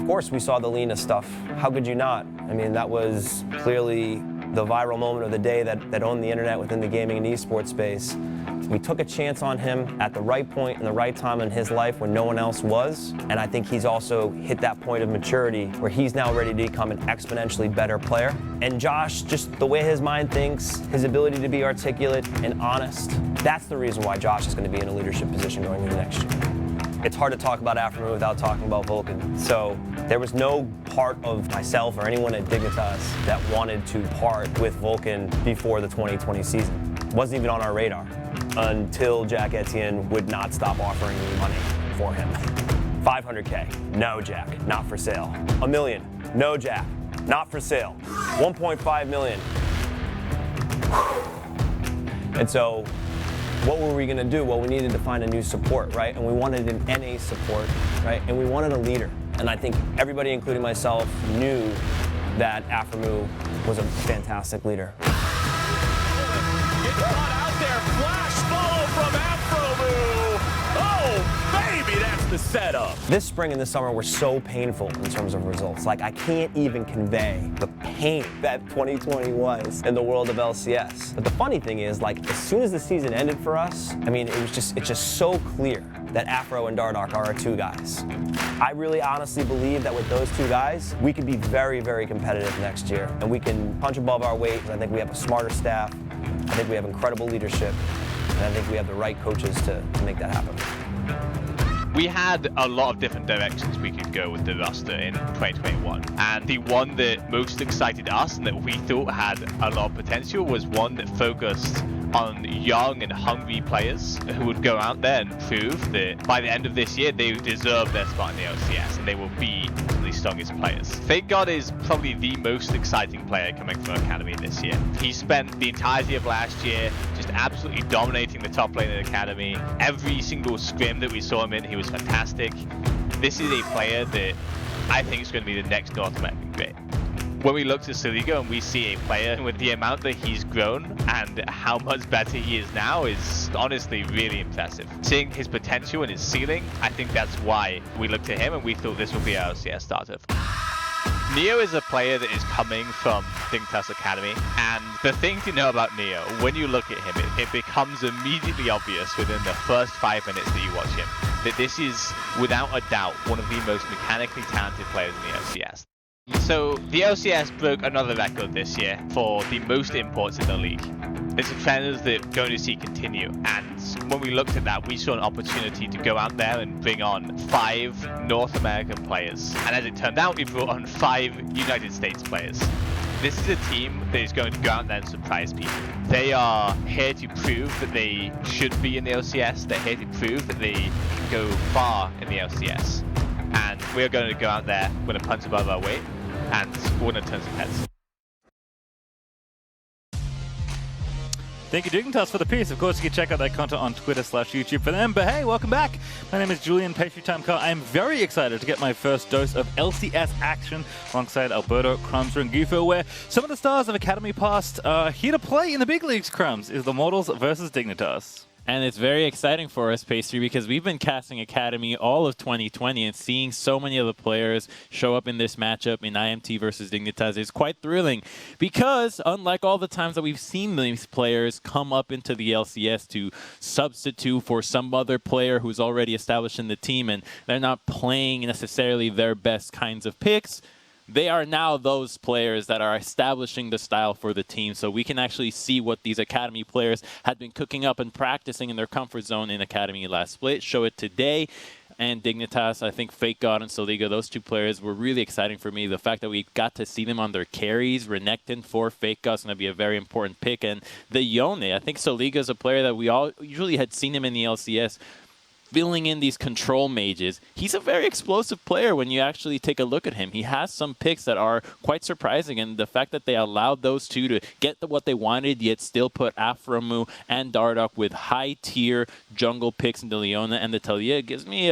Of course, we saw the Lena stuff. How could you not? I mean, that was clearly the viral moment of the day that owned the internet within the gaming and esports space. We took a chance on him at the right point and the right time in his life when no one else was. And I think he's also hit that point of maturity where he's now ready to become an exponentially better player. And Josh, just the way his mind thinks, his ability to be articulate and honest, that's the reason why Josh is going to be in a leadership position going into next year. It's hard to talk about AFREMOVE without talking about Vulcan. So there was no part of myself or anyone at Dignitas that wanted to part with Vulcan before the 2020 season. It wasn't even on our radar until Jack Etienne would not stop offering me money for him. 500K, no Jack, not for sale. $1 million, no Jack, not for sale. 1.5 million. And so what were we gonna do? Well, we needed to find a new support, right? And we wanted an NA support, right? And we wanted a leader. And I think everybody, including myself, knew that AFREMOVE was a fantastic leader. It's caught out there, flash follow from AFREMOVE. Oh, baby, that's the setup. This spring and this summer were so painful in terms of results. Like, I can't even convey the pain that 2020 was in the world of LCS. But the funny thing is, like, as soon as the season ended for us, I mean, it's just so clear that Afro and Dardoch are our two guys. I really honestly believe that with those two guys, we could be very, very competitive next year. And we can punch above our weight. I think we have a smarter staff. I think we have incredible leadership. And I think we have the right coaches to make that happen. We had a lot of different directions we could go with the roster in 2021. And the one that most excited us and that we thought had a lot of potential was one that focused on young and hungry players who would go out there and prove that by the end of this year they deserve their spot in the LCS and they will be the strongest players. Fake God is probably the most exciting player coming from Academy this year. He spent the entirety of last year just absolutely dominating the top lane of the Academy. Every single scrim that we saw him in, he was fantastic. This is a player that I think is going to be the next North American great. When we look to Soligo and we see a player with the amount that he's grown and how much better he is now is honestly really impressive. Seeing his potential and his ceiling, I think that's why we looked to him and we thought this would be our LCS starter. Neo is a player that is coming from Dignitas Academy, and the thing to know about Neo, when you look at him, it becomes immediately obvious within the first 5 minutes that you watch him, that this is, without a doubt, one of the most mechanically talented players in the LCS. So, the LCS broke another record this year for the most imports in the league. It's a trend that we're going to see continue, and when we looked at that, we saw an opportunity to go out there and bring on 5 North American players. And as it turned out, we brought on 5 United States players. This is a team that is going to go out there and surprise people. They are here to prove that they should be in the LCS. They're here to prove that they can go far in the LCS. And we're going to go out there, we're going to punch above our weight, and we're going to turn some heads. Thank you, Dignitas, for the piece. Of course, you can check out that content on Twitter/YouTube for them. But hey, welcome back. My name is Julian Pastry Time Car. I'm very excited to get my first dose of LCS action alongside Alberto, Crumbs, and Gufo, where some of the stars of Academy Past are here to play in the big leagues. Crumbs is the Immortals versus Dignitas. And it's very exciting for us, Pastry, because we've been casting Academy all of 2020 and seeing so many of the players show up in this matchup in IMT versus Dignitas is quite thrilling. Because unlike all the times that we've seen these players come up into the LCS to substitute for some other player who's already established in the team and they're not playing necessarily their best kinds of picks, they are now those players that are establishing the style for the team, so we can actually see what these Academy players had been cooking up and practicing in their comfort zone in Academy last split. Show it today. And Dignitas, I think Fake God and Soligo, those two players were really exciting for me. The fact that we got to see them on their carries, Renekton for Fake God is going to be a very important pick. And the Yone, I think Soligo is a player that we all usually had seen him in the LCS filling in these control mages. He's a very explosive player when you actually take a look at him. He has some picks that are quite surprising, and the fact that they allowed those two to get what they wanted, yet still put AFREMOVE and Dardoch with high-tier jungle picks in the Leona and the Talia gets me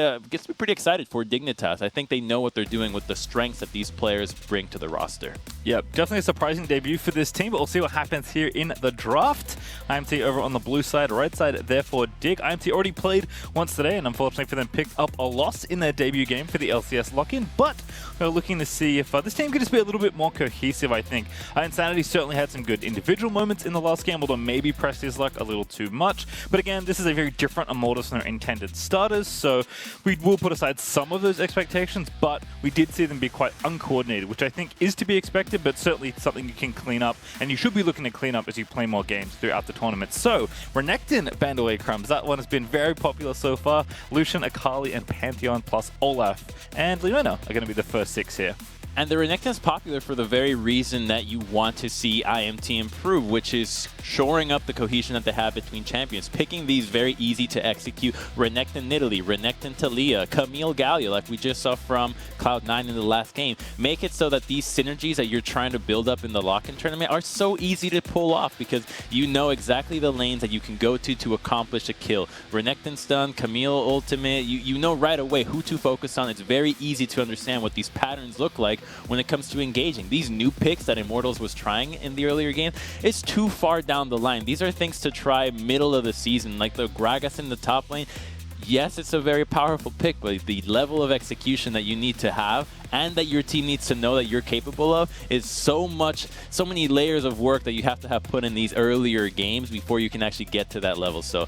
pretty excited for Dignitas. I think they know what they're doing with the strengths that these players bring to the roster. Yep, definitely a surprising debut for this team, but we'll see what happens here in the draft. IMT over on the blue side, right side, therefore Dig. IMT already played once today today, and unfortunately for them, picked up a loss in their debut game for the LCS Lock In. But we're looking to see if this team could just be a little bit more cohesive, I think. Insanity certainly had some good individual moments in the last game, although maybe pressed his luck a little too much. But again, this is a very different Immortals than their intended starters, so we will put aside some of those expectations, but we did see them be quite uncoordinated, which I think is to be expected, but certainly something you can clean up, and you should be looking to clean up as you play more games throughout the tournament. So, Renekton banned away Crumbs. That one has been very popular so far. Lucian, Akali, and Pantheon plus Olaf and Leona are going to be the first 6 here. And the Renekton's popular for the very reason that you want to see IMT improve, which is shoring up the cohesion that they have between champions. Picking these very easy to execute Renekton Nidalee, Renekton Talia, Camille Gallia, like we just saw from Cloud9 in the last game. Make it so that these synergies that you're trying to build up in the lock-in tournament are so easy to pull off because you know exactly the lanes that you can go to accomplish a kill. Renekton stun, Camille ultimate, you know right away who to focus on. It's very easy to understand what these patterns look like when it comes to engaging. These new picks that Immortals was trying in the earlier game, it's too far down the line. These are things to try middle of the season, like the Gragas in the top lane. Yes, it's a very powerful pick, but the level of execution that you need to have and that your team needs to know that you're capable of is so many layers of work that you have to have put in these earlier games before you can actually get to that level. So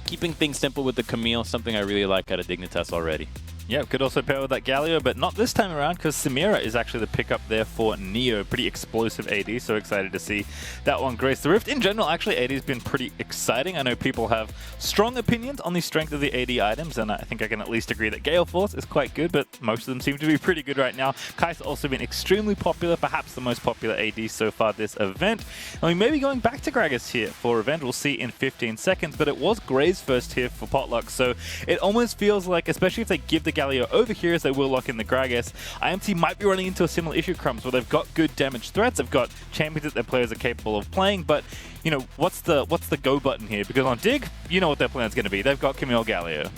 keeping things simple with the Camille, something I really like out of Dignitas already. Yeah, could also pair with that Galio, but not this time around because Samira is actually the pickup there for Neo. Pretty explosive AD, so excited to see that one grace the Rift. In general, actually, AD has been pretty exciting. I know people have strong opinions on the strength of the AD items, and I think I can at least agree that Gale Force is quite good, but most of them seem to be pretty good right now. Kai's also been extremely popular, perhaps the most popular AD so far this event. And we may be going back to Gragas here for Revenge. We'll see in 15 seconds, but it was Gray's first here for Potluck, so it almost feels like, especially if they give the Galio over here as they will lock in the Gragas, IMT might be running into a similar issue, Crumbs, where they've got good damage threats, they've got champions that their players are capable of playing, but you know, what's the go button here? Because on Dig, you know what their plan's going to be. They've got Camille Galio.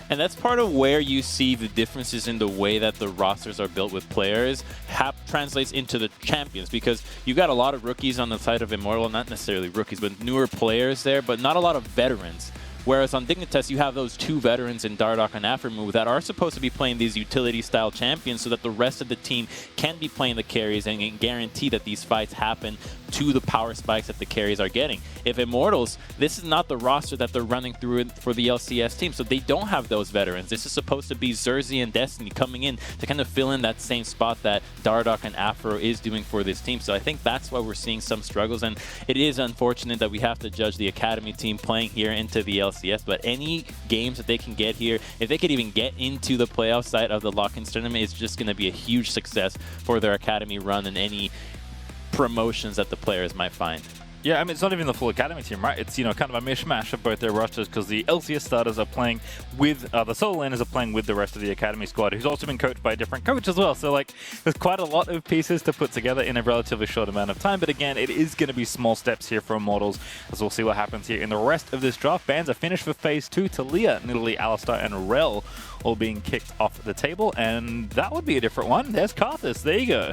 And that's part of where you see the differences in the way that the rosters are built with players translates into the champions, because you got a lot of rookies on the side of Immortal, not necessarily rookies, but newer players there, but not a lot of veterans. Whereas on Dignitas, you have those 2 veterans in Dardoch and Afromove that are supposed to be playing these utility-style champions so that the rest of the team can be playing the carries and can guarantee that these fights happen to the power spikes that the carries are getting. If Immortals, this is not the roster that they're running through for the LCS team, so they don't have those veterans. This is supposed to be Xerxes and Destiny coming in to kind of fill in that same spot that Dardoch and Afro is doing for this team. So I think that's why we're seeing some struggles, and it is unfortunate that we have to judge the Academy team playing here into the LCS, but any games that they can get here, if they could even get into the playoff side of the Lock-In tournament, it's just going to be a huge success for their Academy run and any promotions that the players might find. Yeah, I mean, it's not even the full Academy team, right? It's, you know, kind of a mishmash of both their rosters because the LCS starters are playing with, the solo laners are playing with the rest of the Academy squad, who's also been coached by a different coach as well. So, like, there's quite a lot of pieces to put together in a relatively short amount of time. But again, it is going to be small steps here for Immortals, as we'll see what happens here in the rest of this draft. Bans are finished for Phase 2. Talia, Nidalee, Alistar, and Rel all being kicked off the table. And that would be a different one. There's Karthus. There you go.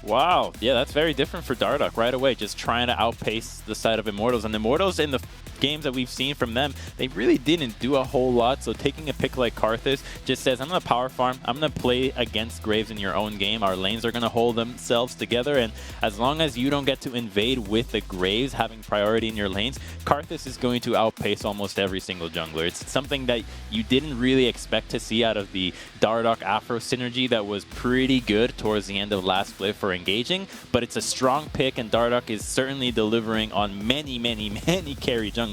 Wow, yeah, that's very different for Dardoch right away, just trying to outpace the side of Immortals. And Immortals, in the games that we've seen from them, they really didn't do a whole lot. So taking a pick like Karthus just says, I'm going to power farm, I'm going to play against Graves in your own game. Our lanes are going to hold themselves together, and as long as you don't get to invade with the Graves having priority in your lanes, Karthus is going to outpace almost every single jungler. It's something that you didn't really expect to see out of the Dardoch Afro synergy that was pretty good towards the end of last split for engaging, but it's a strong pick, and Dardoch is certainly delivering on many carry junglers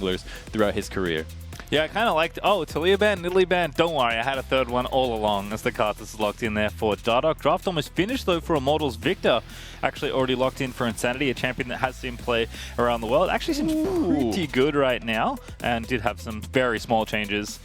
throughout his career. Yeah, I kind of liked, oh, Talia ban, Nidalee ban, don't worry, I had a third one all along as the Karthus is locked in there for Dardoch. Draft almost finished though for Immortals. Victor actually already locked in for Insanity, a champion that has seen play around the world. Actually seems pretty good right now, and did have some very small changes.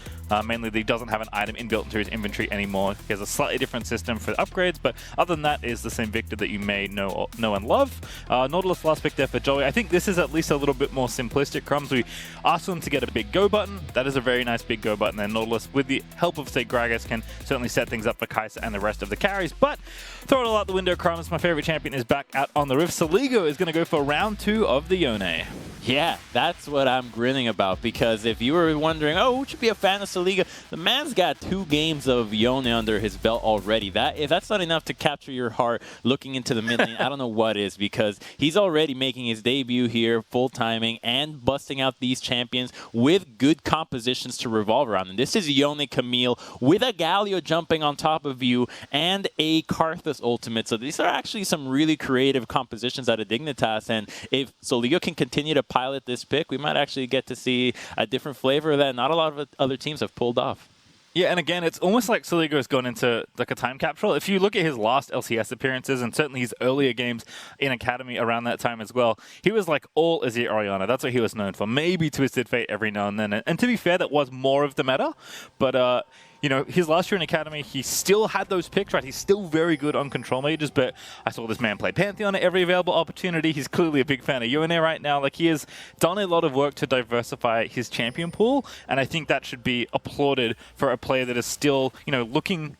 Mainly, he doesn't have an item inbuilt into his inventory anymore. He has a slightly different system for upgrades, but other than that, is the same Victor that you may know and love. Nautilus last pick there for Joey. I think this is at least a little bit more simplistic. Crumbs, we asked them to get a big go button. That is a very nice big go button there. Nautilus, with the help of, say, Gragas, can certainly set things up for Kai'Sa and the rest of the carries. But throw it all out the window, Crumbs. My favorite champion is back out on the Rift. Saligo is going to go for round 2 of the Yone. Yeah, that's what I'm grinning about, because if you were wondering, oh, who should be a fan of Soliga, the man's got 2 games of Yone under his belt already. If that's not enough to capture your heart looking into the mid lane, I don't know what is, because he's already making his debut here, full timing, and busting out these champions with good compositions to revolve around. And this is Yone Camille with a Galio jumping on top of you and a Karthus ultimate. So these are actually some really creative compositions out of Dignitas, and if Soliga can continue to pilot this pick, we might actually get to see a different flavor that not a lot of other teams have pulled off. Yeah, and again, it's almost like Soliga has gone into like a time capsule. If you look at his last LCS appearances, and certainly his earlier games in Academy around that time as well, he was like all Azir Orianna. That's what he was known for. Maybe Twisted Fate every now and then. And to be fair, that was more of the meta. But you know, his last year in Academy, he still had those picks, right? He's still very good on control mages, but I saw this man play Pantheon at every available opportunity. He's clearly a big fan of Yone right now. Like, he has done a lot of work to diversify his champion pool, and I think that should be applauded for a player that is still, you know, looking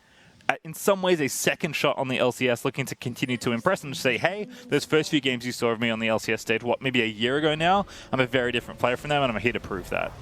at, in some ways, a second shot on the LCS, looking to continue to impress and say, hey, those first few games you saw of me on the LCS stage, what, maybe a year ago now, I'm a very different player from them, and I'm here to prove that.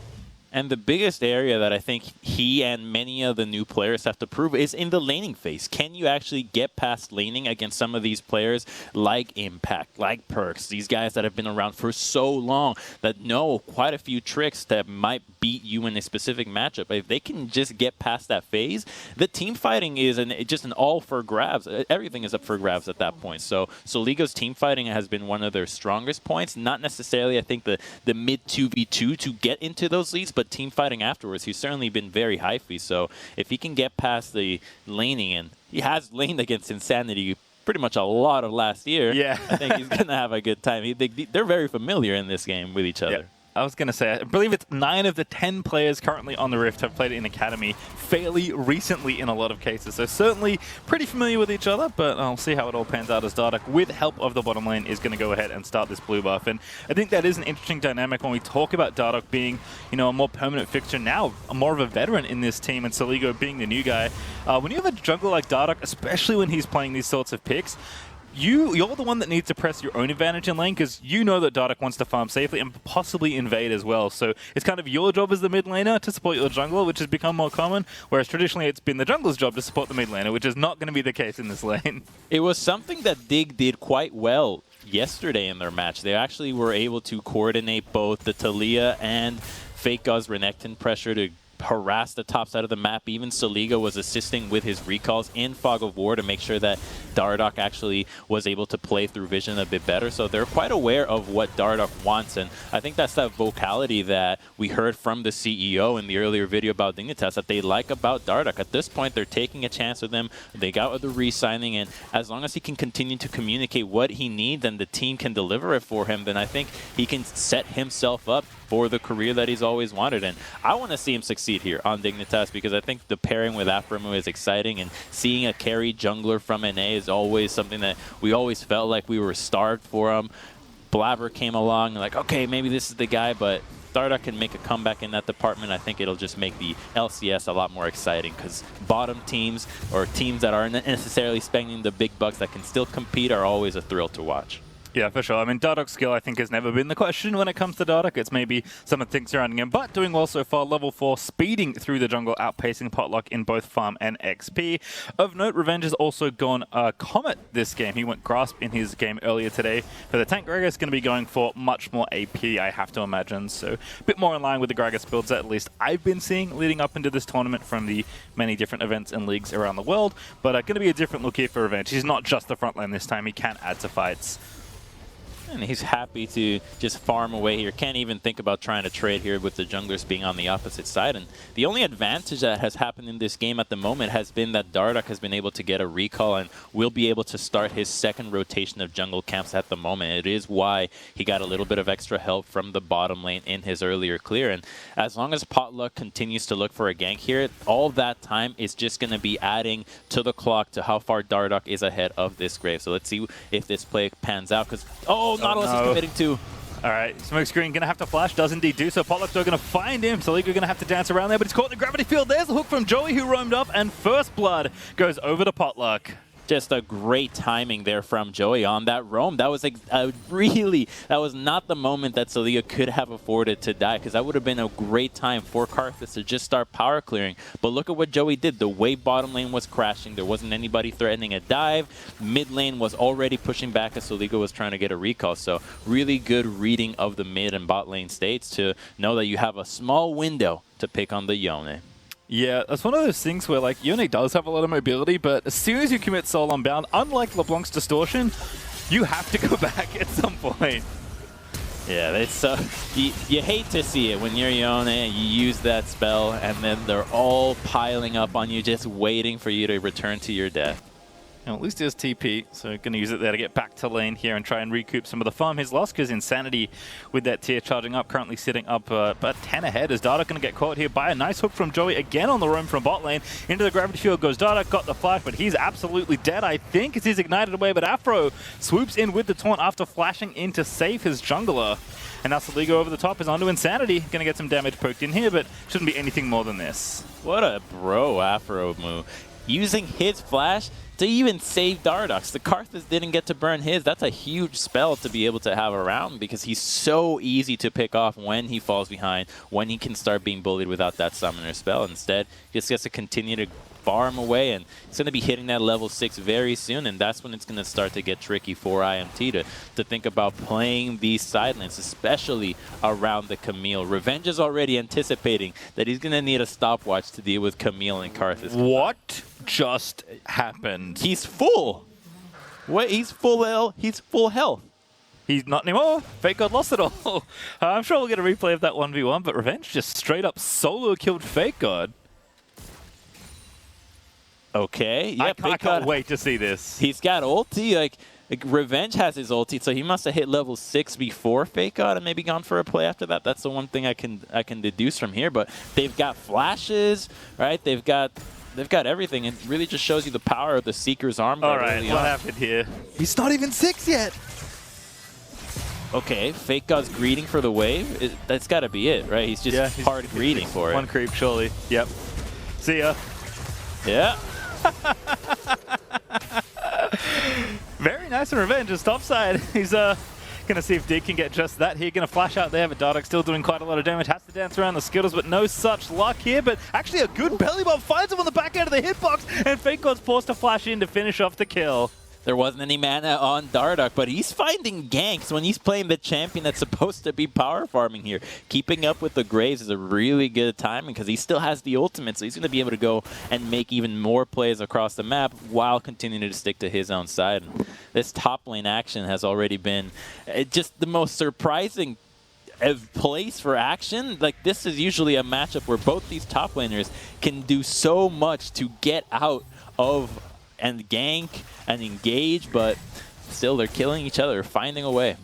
And the biggest area that I think he and many of the new players have to prove is in the laning phase. Can you actually get past laning against some of these players like Impact, like Perks, these guys that have been around for so long that know quite a few tricks that might beat you in a specific matchup? If they can just get past that phase, the team fighting is just an all for grabs. Everything is up for grabs at that point. So Liga's team fighting has been one of their strongest points. Not necessarily, I think, the mid 2v2 to get into those leads, but team fighting afterwards, he's certainly been very hyphy. So if he can get past the laning, and he has laned against Insanity pretty much a lot of last year, yeah. I think he's going to have a good time. They're very familiar in this game with each other. Yep. I was going to say, I believe it's 9 of the 10 players currently on the Rift have played in Academy fairly recently in a lot of cases. So certainly pretty familiar with each other, but I'll see how it all pans out as Dardoch, with help of the bottom lane, is going to go ahead and start this blue buff. And I think that is an interesting dynamic when we talk about Dardoch being, you know, a more permanent fixture now, more of a veteran in this team, and Soligo being the new guy. When you have a jungler like Dardoch, especially when he's playing these sorts of picks, you're the one that needs to press your own advantage in lane, because you know that Dardoch wants to farm safely and possibly invade as well. So it's kind of your job as the mid laner to support your jungler, which has become more common, whereas traditionally it's been the jungler's job to support the mid laner, which is not going to be the case in this lane. It was something that Dig did quite well yesterday in their match. They actually were able to coordinate both the Taliyah and Fake God's Renekton pressure to harass the top side of the map. Even Soliga was assisting with his recalls in Fog of War to make sure that Dardoch actually was able to play through vision a bit better. So they're quite aware of what Dardoch wants, and I think that's that vocality that we heard from the CEO in the earlier video about Dignitas that they like about Dardoch. At this point, they're taking a chance with him. They got the re-signing, and as long as he can continue to communicate what he needs and the team can deliver it for him, then I think he can set himself up for the career that he's always wanted. And I want to see him succeed here on Dignitas, because I think the pairing with Aphromoo is exciting, and seeing a carry jungler from NA is always something that we always felt like we were starved for him. Blabber came along and like, okay, maybe this is the guy, but Dardoch can make a comeback in that department. I think it'll just make the LCS a lot more exciting, because bottom teams or teams that aren't necessarily spending the big bucks that can still compete are always a thrill to watch. Yeah, for sure. I mean, Dardoch's skill, I think, has never been the question when it comes to Dardoch. It's maybe some of the things surrounding him, but doing well so far. Level 4, speeding through the jungle, outpacing Potluck in both farm and XP. Of note, Revenge has also gone Comet this game. He went Grasp in his game earlier today. For the tank, Gragas going to be going for much more AP, I have to imagine. So a bit more in line with the Gragas builds that at least I've been seeing leading up into this tournament from the many different events and leagues around the world. But going to be a different look here for Revenge. He's not just the front lane this time. He can add to fights. And he's happy to just farm away here. Can't even think about trying to trade here with the junglers being on the opposite side. And the only advantage that has happened in this game at the moment has been that Dardoch has been able to get a recall and will be able to start his second rotation of jungle camps at the moment. It is why he got a little bit of extra help from the bottom lane in his earlier clear. And as long as Potluck continues to look for a gank here, all that time is just going to be adding to the clock to how far Dardoch is ahead of this grave. So let's see if this play pans out, because Nautilus is committing to. All right, Smokescreen going to have to flash, does indeed do so. Potluck's going to find him. Soliga going to have to dance around there, but he's caught in the gravity field. There's the hook from Joey, who roamed up, and first blood goes over to Potluck. Just a great timing there from Joey on that roam. That was that was not the moment that Saliga could have afforded to die, because that would have been a great time for Karthus to just start power clearing. But look at what Joey did. The way bottom lane was crashing, there wasn't anybody threatening a dive. Mid lane was already pushing back as Saliga was trying to get a recall. So really good reading of the mid and bot lane states to know that you have a small window to pick on the Yone. Yeah, it's one of those things where, like, Yone does have a lot of mobility, but as soon as you commit Soul Unbound, unlike LeBlanc's Distortion, you have to go back at some point. Yeah, it's you hate to see it when you're Yone, you use that spell, and then they're all piling up on you, just waiting for you to return to your death. And at least there's TP, so going to use it there to get back to lane here and try and recoup some of the farm he's lost, because Insanity with that tier charging up, currently sitting up about 10 ahead as Dardoch going to get caught here by a nice hook from Joey again on the roam from bot lane. Into the gravity field goes Dardoch, got the flash, but he's absolutely dead, I think, as he's ignited away, but Afro swoops in with the taunt after flashing in to save his jungler. And now Saliga over the top is onto Insanity, going to get some damage poked in here, but shouldn't be anything more than this. What a bro Afro move. Using his flash to even save Dardoch. The Karthus didn't get to burn his. That's a huge spell to be able to have around, because he's so easy to pick off when he falls behind, when he can start being bullied without that summoner spell. Instead, he just gets to continue to farm away, and it's going to be hitting that level 6 very soon, and that's when it's going to start to get tricky for IMT to think about playing these side lanes, especially around the Camille. Revenge is already anticipating that he's going to need a stopwatch to deal with Camille and Karthus. What just happened? He's full. Wait, he's full health. He's not anymore. Fake God lost it all. I'm sure we'll get a replay of that 1v1, but Revenge just straight up solo killed Fake God. Okay, yeah, I can't wait to see this. He's got ulti, like Revenge has his ulti, so he must have hit level 6 before Fake God and maybe gone for a play after that. That's the one thing I can deduce from here. But they've got flashes, right? They've got everything. It really just shows you the power of the Seeker's arm. All right, what happened here? He's not even 6 yet. Okay, Fake God's greeting for the wave. That's got to be it, right? He's just hard greeting for it. One creep, surely. Yep. See ya. Yeah. Very nice in Revenge, just topside. He's going to see if Dig can get just that here. Going to flash out there, but Dardoch still doing quite a lot of damage. Has to dance around the Skittles, but no such luck here. But actually a good belly bomb finds him on the back end of the hitbox, and Fake God's forced to flash in to finish off the kill. There wasn't any mana on Dardoch, but he's finding ganks when he's playing the champion that's supposed to be power farming here. Keeping up with the Graves is a really good timing, because he still has the ultimate, so he's going to be able to go and make even more plays across the map while continuing to stick to his own side. And this top lane action has already been just the most surprising place for action. Like, this is usually a matchup where both these top laners can do so much to get out of and gank and engage, but still they're killing each other, finding a way.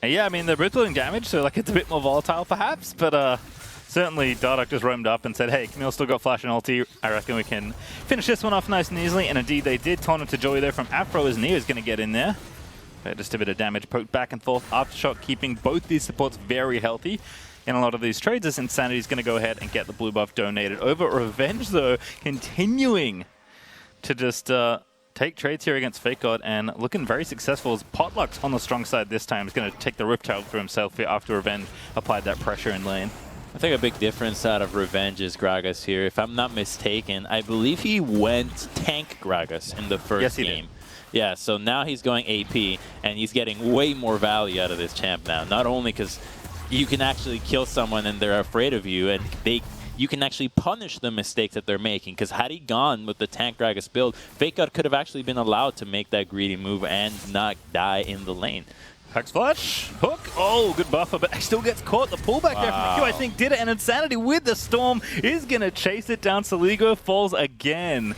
Yeah, I mean, they're both doing damage, so like it's a bit more volatile perhaps, but certainly Dardoch just roamed up and said, hey, Camille still got flash and ulti. I reckon we can finish this one off nice and easily, and indeed they did. Taunt to Joey there from Afro as Neo's going to get in there. Just a bit of damage poked back and forth. Aftershock keeping both these supports very healthy in a lot of these trades, as Insanity's going to go ahead and get the blue buff donated over. Revenge, though, continuing to just take trades here against Fake God and looking very successful, as Potluck's on the strong side this time. He's going to take the Riptide for himself here after Revenge applied that pressure in lane. I think a big difference out of Revenge is Gragas here. If I'm not mistaken, I believe he went tank Gragas in the first game. Did. Yeah, so now he's going AP, and he's getting way more value out of this champ now. Not only because you can actually kill someone and they're afraid of you, and you can actually punish the mistakes that they're making, because had he gone with the tank Gragas build, Fake God could have actually been allowed to make that greedy move and not die in the lane. Hex Flash, hook, oh, good buffer, but still gets caught. The pullback there from Q, I think, did it, and Insanity with the Storm is going to chase it down. Saliga falls again.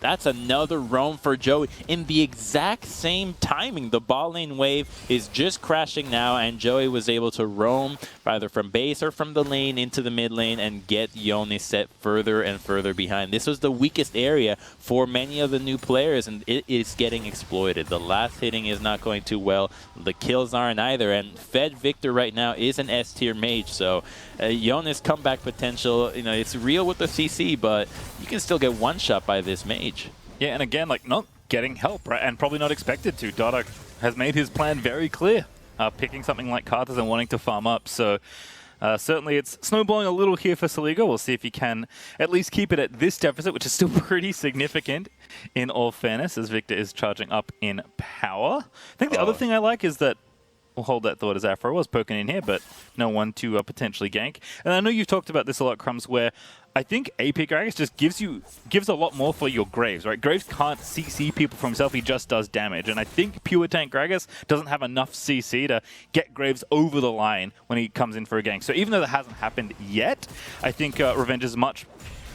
That's another roam for Joey in the exact same timing. The bot lane wave is just crashing now, and Joey was able to roam either from base or from the lane into the mid lane and get Yone set further and further behind. This was the weakest area for many of the new players, and it is getting exploited. The last hitting is not going too well. The kills aren't either, and Fed Victor right now is an S-tier mage, so Yone's comeback potential, it's real with the CC, but you can still get one shot by this mage. Yeah, and again, like, not getting help, right? And probably not expected to. Dardoch has made his plan very clear, picking something like Karthus and wanting to farm up. So certainly it's snowballing a little here for Soligo. We'll see if he can at least keep it at this deficit, which is still pretty significant in all fairness, as Victor is charging up in power. I think the other thing I like is that we'll hold that thought as Afro was poking in here, but no one to potentially gank. And I know you've talked about this a lot, Crumbs, where I think AP Gragas just gives a lot more for your Graves, right? Graves can't CC people from himself, he just does damage. And I think Pure Tank Gragas doesn't have enough CC to get Graves over the line when he comes in for a gank. So even though that hasn't happened yet, I think Revenge is much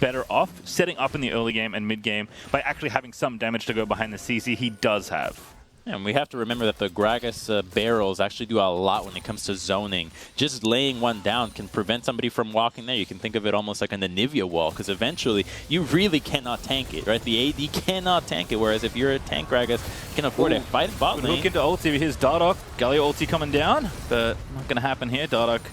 better off setting up in the early game and mid game by actually having some damage to go behind the CC he does have. And we have to remember that the Gragas barrels actually do a lot when it comes to zoning. Just laying one down can prevent somebody from walking there. You can think of it almost like an Anivia wall, because eventually you really cannot tank it, right? The AD cannot tank it, whereas if you're a tank Gragas, you can afford to fight in bot lane. Look into ulti. Here's Dardoch. Galio ulti coming down, but not going to happen here. Dardoch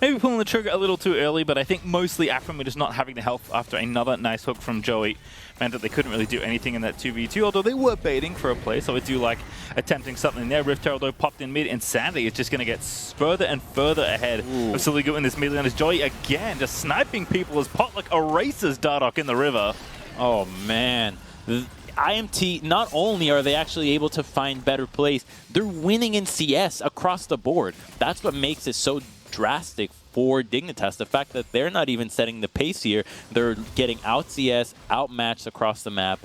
maybe pulling the trigger a little too early, but I think mostly Afram just not having the health after another nice hook from Joey meant that they couldn't really do anything in that 2v2, although they were baiting for a play, so I do like attempting something there. Rift Herald though popped in mid, and Sandy is just going to get further and further ahead of Soligo in this mid lane, as Joey again just sniping people as Potluck erases Dardoch in the river. Oh man. IMT, not only are they actually able to find better plays, they're winning in CS across the board. That's what makes it so drastic for Dignitas. The fact that they're not even setting the pace here, they're getting out CS, outmatched across the map.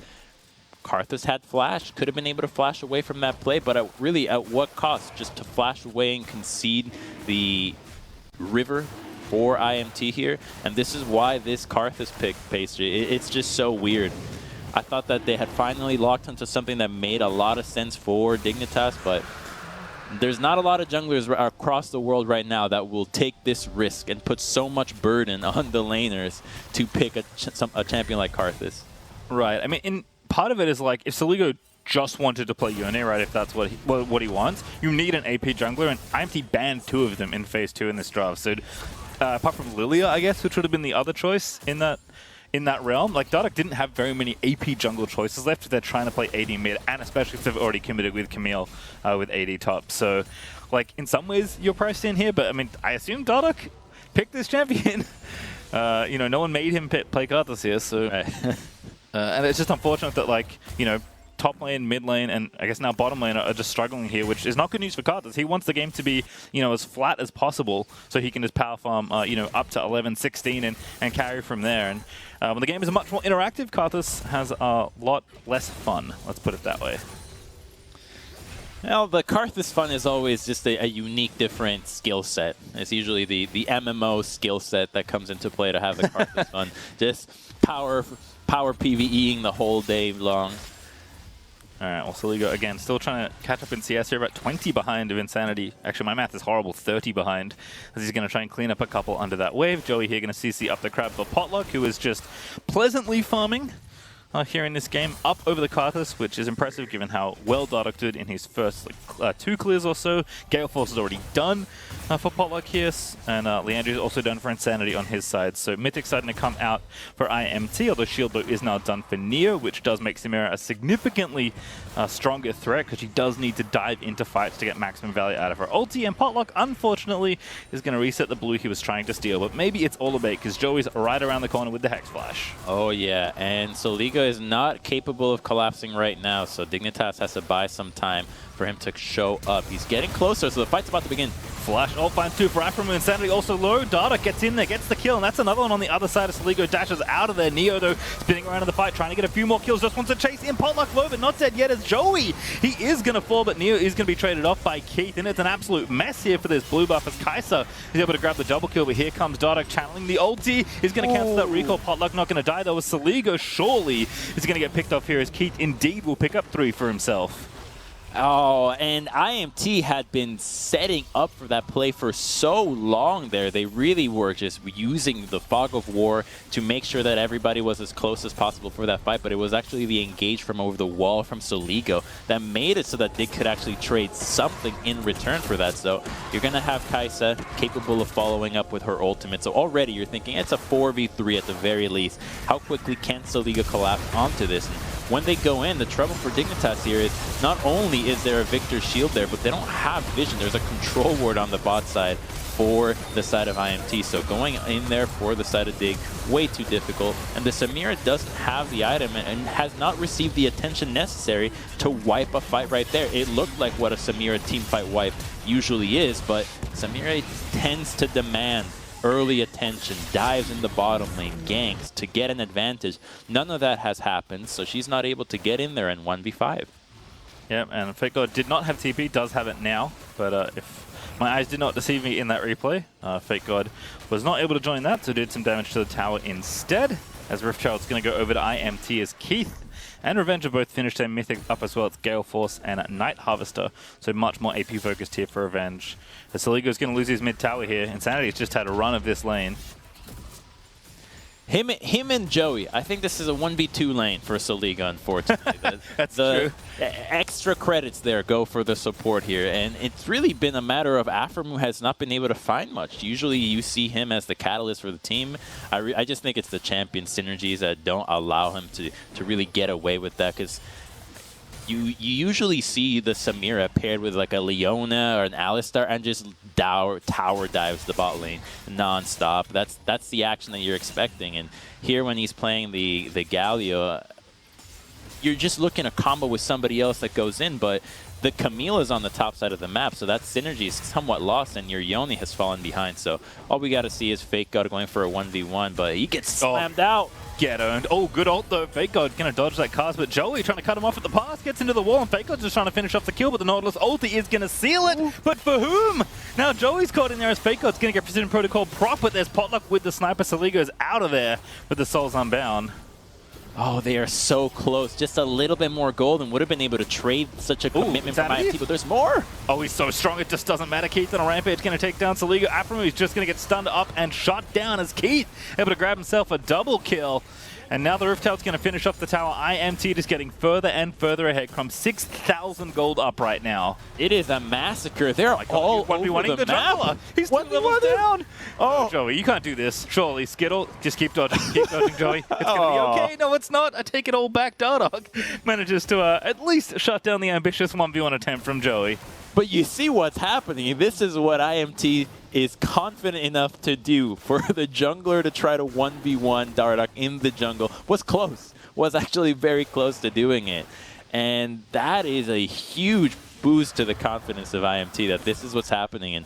Karthus had flash, could have been able to flash away from that play, but really at what cost? Just to flash away and concede the river for IMT here. And this is why this Karthus pick, Pastry, it's just so weird. I thought that they had finally locked into something that made a lot of sense for Dignitas, but there's not a lot of junglers across the world right now that will take this risk and put so much burden on the laners to pick a champion like Karthus. Right. I mean, part of it is like, if Soligo just wanted to play Yone, right, if that's what he wants, you need an AP jungler, and IMT banned 2 of them in Phase 2 in this draft. So apart from Lilia, I guess, which would have been the other choice in that realm, like Dardoch didn't have very many AP jungle choices left if they're trying to play AD mid, and especially if they've already committed with Camille with AD top. So, like, in some ways you're priced in here, but I mean, I assume Dardoch picked this champion. You know, no one made him play Karthus here, so right. And it's just unfortunate that, like, you know, top lane, mid lane, and I guess now bottom lane are just struggling here, which is not good news for Karthus. He wants the game to be, you know, as flat as possible so he can just power farm, you know, up to 11, 16 and carry from there. And when the game is much more interactive, Karthus has a lot less fun. Let's put it that way. Well, the Karthus fun is always just a unique, different skill set. It's usually the MMO skill set that comes into play to have the Karthus fun. Just power PvEing the whole day long. All right, well, Soligo, again, still trying to catch up in CS here, about 20 behind of Insanity. Actually, my math is horrible, 30 behind, as he's going to try and clean up a couple under that wave. Joey here going to CC up the crab for Potluck, who is just pleasantly farming here in this game, up over the Karthus, which is impressive given how well Dardoch did in his first 2 clears or so. Gale Force is already done for Potluck here, and Leandro is also done for Insanity on his side. So Mythic's starting to come out for IMT, although Shield Bow is now done for Neo, which does make Samira a significantly stronger threat, because she does need to dive into fights to get maximum value out of her ulti, and Potluck, unfortunately, is going to reset the blue he was trying to steal, but maybe it's all a bait, because Joey's right around the corner with the Hex Flash. Oh yeah, and Soligo is not capable of collapsing right now, so Dignitas has to buy some time for him to show up. He's getting closer, so the fight's about to begin. Flash ult finds 2 for Afram, Insanity also low. Dardoch gets in there, gets the kill, and that's another one on the other side of Soligo. Dashes out of there. Neo, though, spinning around in the fight, trying to get a few more kills. Just wants to chase in. Potluck low, but not dead yet as Joey. He is going to fall, but Neo is going to be traded off by Keith, and it's an absolute mess here for this blue buff as Kai'Sa is able to grab the double kill, but here comes Dardoch channeling the ulti. He's going to cancel that recall. Potluck not going to die, though, as Soligo surely is going to get picked off here, as Keith indeed will pick up 3 for himself. Oh, and IMT had been setting up for that play for so long there. They really were just using the fog of war to make sure that everybody was as close as possible for that fight, but it was actually the engage from over the wall from Soligo that made it so that they could actually trade something in return for that. So you're going to have Kai'Sa capable of following up with her ultimate. So already you're thinking it's a 4v3 at the very least. How quickly can Soligo collapse onto this? when they go in, the trouble for Dignitas here is not only is there a Victor shield there, but they don't have vision. There's a control ward on the bot side for the side of IMT. So going in there for the side of Dig, way too difficult. And the Samira doesn't have the item and has not received the attention necessary to wipe a fight right there. It looked like what a Samira team fight wipe usually is, but Samira tends to demand early attention, dives in the bottom lane, ganks to get an advantage. None of that has happened, so she's not able to get in there and 1v5. Yep, and Fake God did not have TP, does have it now, but if my eyes did not deceive me in that replay, Fake God was not able to join that, so did some damage to the tower instead, as Riftchild's going to go over to IMT as Keith and Revenge have both finished their Mythic up as well. It's Gale Force and Night Harvester, so much more AP focused here for Revenge. As Saligo's going to lose his mid tower here. Insanity's just had a run of this lane. Him and Joey, I think this is a 1v2 lane for Saliga, unfortunately. That's true. Extra credits there go for the support here, and it's really been a matter of Aphromoo has not been able to find much. Usually you see him as the catalyst for the team. I just think it's the champion synergies that don't allow him to really get away with that, because you usually see the Samira paired with like a Leona or an Alistar and just tower dives the bot lane non-stop. That's the action that you're expecting. And here when he's playing the Galio, you're just looking a combo with somebody else that goes in, but the Camille is on the top side of the map, so that synergy is somewhat lost, and your Yoni has fallen behind. So all we got to see is Fake God going for a 1v1, but he gets slammed out. Get owned. Oh, good ult though. Fake God going to dodge that cast, but Joey trying to cut him off at the pass, gets into the wall, and Fake God's just trying to finish off the kill, but the Nautilus ulti is going to seal it. Ooh. But for whom? Now Joey's caught in there as Fake God's going to get Precision Protocol proc, but there's potluck with the sniper. Saligo's out of there with the Souls Unbound. Oh, they are so close. Just a little bit more gold and would have been able to trade such a commitment from IMT, but there's more. Oh, he's so strong, it just doesn't matter. Keith on a rampage going to take down Saligo. Aphromoo is just going to get stunned up and shot down as Keith able to grab himself a double kill. And now the Rift Tower's going to finish off the tower. IMT just getting further and further ahead. From 6,000 gold up right now. It is a massacre. They're all over the map. He's 2 levels down. Oh, Joey, you can't do this. Surely, Skittle, just keep dodging. Keep dodging, Joey. It's going to be okay. No, it's not. I take it all back. Dardog manages to at least shut down the ambitious 1v1 attempt from Joey. But you see what's happening. This is what IMT is confident enough to do. For the jungler to try to 1v1 Dardoch in the jungle was close. Was actually very close to doing it. And that is a huge boost to the confidence of IMT that this is what's happening. And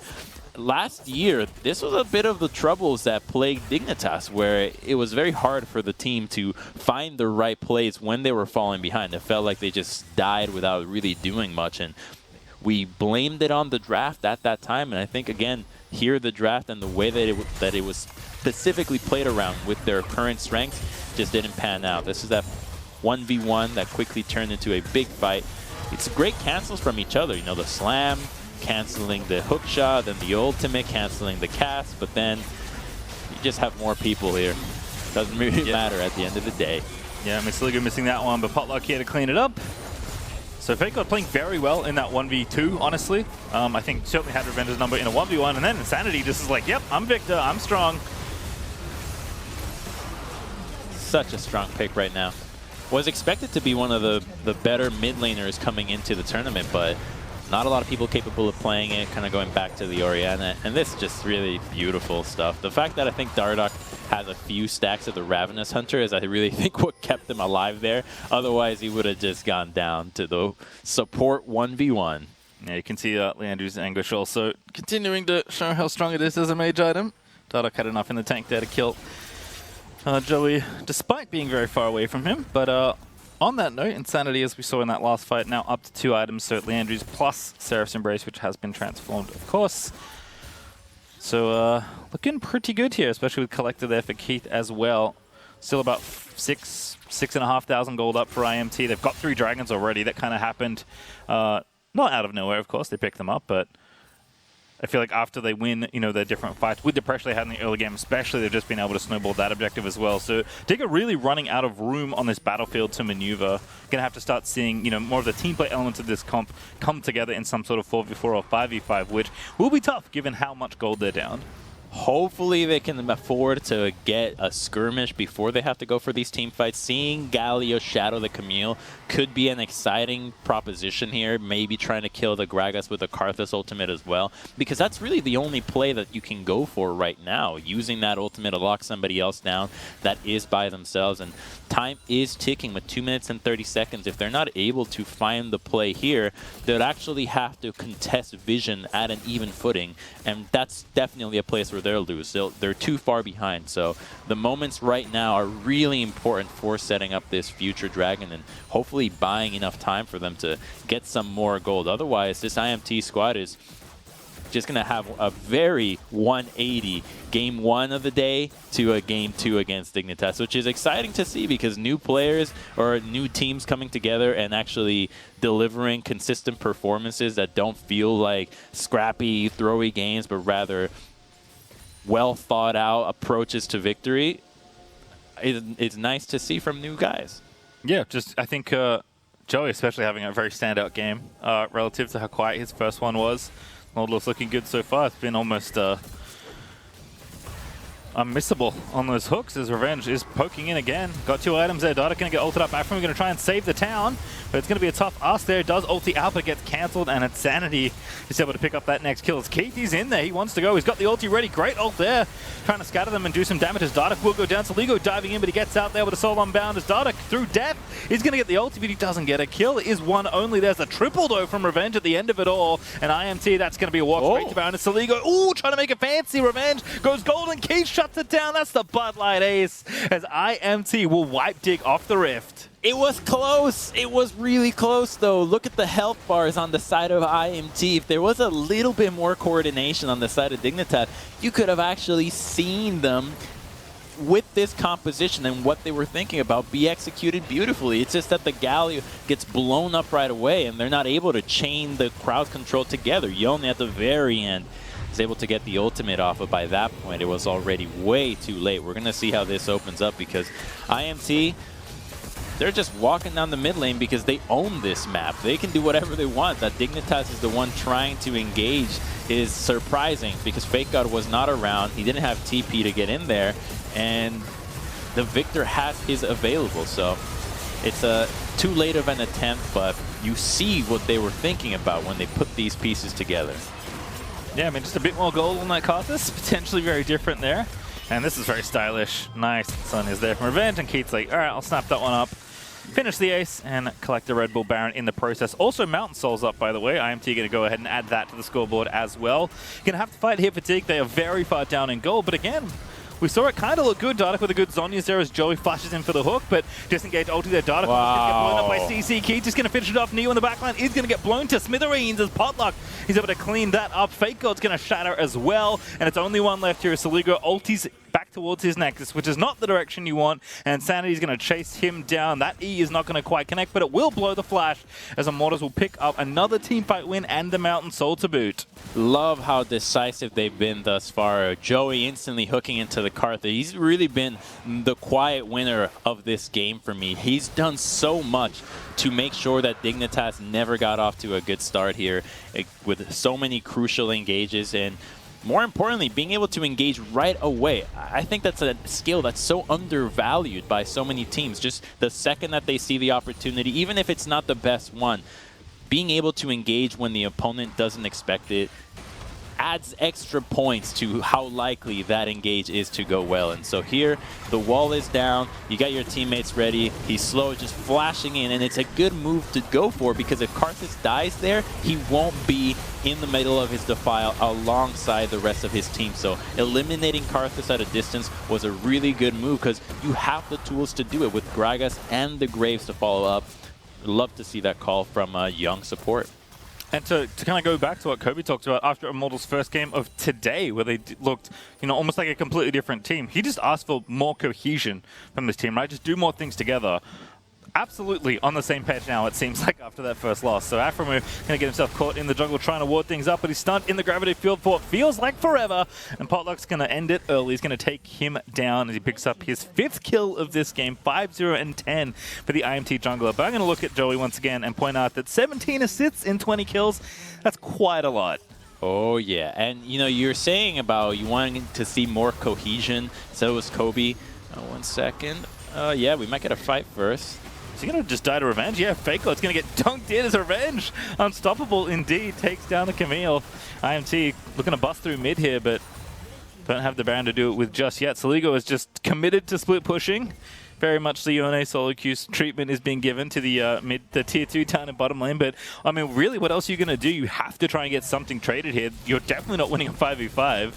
last year, this was a bit of the troubles that plagued Dignitas, where it was very hard for the team to find the right plays when they were falling behind. It felt like they just died without really doing much. And we blamed it on the draft at that time, and I think, again, here the draft and the way that it was specifically played around with their current strengths just didn't pan out. This is that 1v1 that quickly turned into a big fight. It's great cancels from each other. You know, the slam, canceling the hook shot, then the ultimate, canceling the cast, but then you just have more people here. Doesn't really matter at the end of the day. Yeah, Saligo missing that one, but Potluck here to clean it up. So Fake God playing very well in that 1v2, honestly. I think certainly had Revenge's number in a 1v1, and then Insanity just is like, yep, I'm Victor, I'm strong. Such a strong pick right now. Was expected to be one of the better mid laners coming into the tournament, but not a lot of people capable of playing it, kind of going back to the Orianna, and this is just really beautiful stuff. The fact that I think Dardoch has a few stacks of the Ravenous Hunter is, I really think, what kept him alive there. Otherwise, he would have just gone down to the support 1v1. Yeah, you can see Leandru's anguish also continuing to show how strong it is as a mage item. Dardoch had enough in the tank there to kill Joey, despite being very far away from him, but on that note, Insanity, as we saw in that last fight, now up to 2 items, so Leandru's plus Seraph's Embrace, which has been transformed, of course. So, looking pretty good here, especially with Collector there for Keith as well. Still about 6,500 gold up for IMT. They've got 3 dragons already. That kind of happened, not out of nowhere, of course. They picked them up, but I feel like after they win, you know, their different fights, with the pressure they had in the early game especially, they've just been able to snowball that objective as well. So Digger really running out of room on this battlefield to maneuver. Gonna have to start seeing, you know, more of the team play elements of this comp come together in some sort of 4v4 or 5v5, which will be tough given how much gold they're down. Hopefully they can afford to get a skirmish before they have to go for these team fights. Seeing Galio shadow the Camille could be an exciting proposition here. Maybe trying to kill the Gragas with the Karthus ultimate as well. Because that's really the only play that you can go for right now. Using that ultimate to lock somebody else down that is by themselves. And time is ticking with 2 minutes and 30 seconds. If they're not able to find the play here, they'd actually have to contest Vision at an even footing. And that's definitely a place where they'll lose. They're too far behind. So the moments right now are really important for setting up this future Dragon and hopefully buying enough time for them to get some more gold. Otherwise, this IMT squad is just going to have a very 180 game 1 of the day to a game 2 against Dignitas, which is exciting to see because new players or new teams coming together and actually delivering consistent performances that don't feel like scrappy, throwy games, but rather well thought out approaches to victory. It's nice to see from new guys. Yeah, just I think Joey especially having a very standout game relative to how quiet his first one was. Nautilus looking good so far. It's been almost unmissable on those hooks as Revenge is poking in again. Got 2 items there. Data going to get ulted up back from him. Going to try and save the town, but it's going to be a tough ask there. Does ulti out, but gets cancelled, and it's Sanity is able to pick up that next kill. As Keithy's in there. He wants to go. He's got the ulti ready. Great ult there. Trying to scatter them and do some damage as Dardak will go down. Saligo diving in, but he gets out there with a soul unbound as Dardak through death. He's going to get the ulti, but he doesn't get a kill. It is one only. There's a triple though from Revenge at the end of it all. And IMT, that's going to be a walk straight to Baron. And Saligo, ooh, trying to make it fancy. Revenge goes golden. Keith shuts it down. That's the Bud Light ace as IMT will wipe Dig off the Rift. It was close. It was really close, though. Look at the health bars on the side of IMT. If there was a little bit more coordination on the side of Dignitas, you could have actually seen them with this composition and what they were thinking about be executed beautifully. It's just that the Galio gets blown up right away, and they're not able to chain the crowd control together. Yone at the very end is able to get the ultimate off, but by that point, it was already way too late. We're going to see how this opens up because IMT, they're just walking down the mid lane because they own this map. They can do whatever they want. That Dignitas is the one trying to engage is surprising because Fake God was not around. He didn't have TP to get in there, and the Victor has his available. So it's too late of an attempt, but you see what they were thinking about when they put these pieces together. Yeah, I mean, just a bit more gold on that Karthus. Potentially very different there. And this is very stylish. Nice. Sun is there from Revenge, and Keith's like, all right, I'll snap that one up. Finish the ace and collect the Red Bull Baron in the process. Also, Mountain Soul's up, by the way. IMT going to go ahead and add that to the scoreboard as well. Going to have to fight here for Dig. They are very far down in gold, but again, we saw it kind of look good. Dardak with a good Zhonya's there as Joey flashes in for the hook, but disengage ulti there. Dardak is going to get blown up by CC. Keith is going to finish it off. Neo in the backline is going to get blown to smithereens as Potluck. He's able to clean that up. Fake God's going to shatter as well, and it's only one left here. Saligo ultis back towards his Nexus, which is not the direction you want, and Sanity's going to chase him down. That E is not going to quite connect, but it will blow the flash as Immortals will pick up another teamfight win and the Mountain Soul to boot. Love how decisive they've been thus far. Joey instantly hooking into the Karthus. He's really been the quiet winner of this game for me. He's done so much to make sure that Dignitas never got off to a good start here with so many crucial engages, and more importantly, being able to engage right away. I think that's a skill that's so undervalued by so many teams. Just the second that they see the opportunity, even if it's not the best one, being able to engage when the opponent doesn't expect it adds extra points to how likely that engage is to go well. And so here, the wall is down, you got your teammates ready, he's slow, just flashing in, and it's a good move to go for because if Karthus dies there, he won't be in the middle of his defile alongside the rest of his team. So eliminating Karthus at a distance was a really good move because you have the tools to do it with Gragas and the Graves to follow up. Love to see that call from young support. And to kind of go back to what Kobe talked about after Immortals' first game of today, where they looked, almost like a completely different team. He just asked for more cohesion from this team, right? Just do more things together. Absolutely on the same page now, it seems like, after that first loss. So Aphromoo going to get himself caught in the jungle trying to ward things up, but he's stunned in the gravity field for what feels like forever. And Potluck's going to end it early. He's going to take him down as he picks up his 5th kill of this game, 5-0 and 10 for the IMT jungler. But I'm going to look at Joey once again and point out that 17 assists in 20 kills, that's quite a lot. Oh, yeah. And, you know, you're saying about you wanting to see more cohesion. So was Kobe. 1 second. Yeah, we might get a fight first. Is he going to just die to revenge? Yeah, Faker, it's going to get dunked in as revenge. Unstoppable indeed. Takes down the Camille. IMT looking to bust through mid here, but don't have the Baron to do it with just yet. Soligo is just committed to split pushing. Very much the Yone solo queue's treatment is being given to the tier 2 down in bottom lane. But, I mean, really, what else are you going to do? You have to try and get something traded here. You're definitely not winning a 5v5.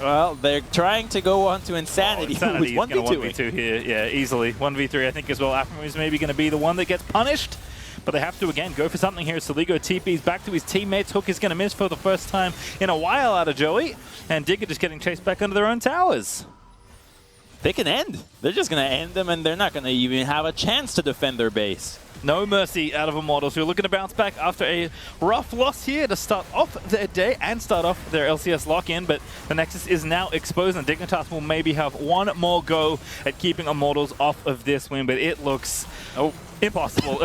Well, they're trying to go on to Insanity, Insanity who's 1v2 here. Yeah, easily. 1v3, I think, as well. Afram is maybe going to be the one that gets punished. But they have to, again, go for something here. Soligo TP's back to his teammates. Hook is going to miss for the first time in a while out of Joey. And Digger just getting chased back under their own towers. They can end. They're just going to end them, and they're not going to even have a chance to defend their base. No mercy out of Immortals, who are looking to bounce back after a rough loss here to start off their day and start off their LCS lock-in, but the Nexus is now exposed, and Dignitas will maybe have one more go at keeping Immortals off of this win, but it looks impossible.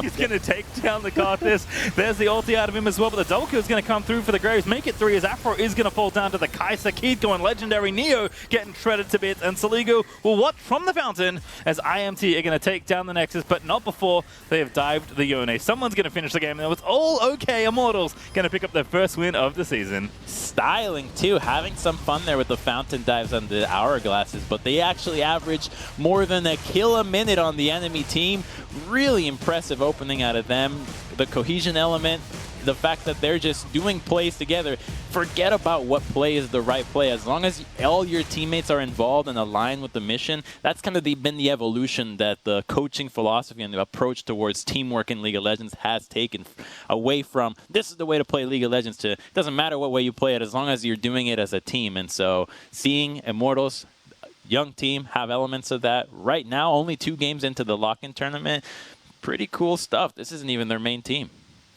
He's going to take down the Karthus. There's the ulti out of him as well, but the double kill is going to come through for the Graves. Make it 3 as Afro is going to fall down to the Kai'Sa. Keith going legendary. Neo getting shredded to bits, and Soligo will watch from the fountain as IMT are going to take down the Nexus, but not before they have dived the Yone. Someone's going to finish the game, and it was all okay. Immortals going to pick up their first win of the season. Styling, too. Having some fun there with the fountain dives on the hourglasses, but they actually average more than a kill a minute on the enemy team. Really impressive opening out of them. The cohesion element, the fact that they're just doing plays together. Forget about what play is the right play. As long as all your teammates are involved and aligned with the mission, that's kind of been the evolution that the coaching philosophy and the approach towards teamwork in League of Legends has taken away from this is the way to play League of Legends to it doesn't matter what way you play it as long as you're doing it as a team. And so seeing Immortals, young team, have elements of that. Right now, only 2 games into the lock-in tournament. Pretty cool stuff. This isn't even their main team.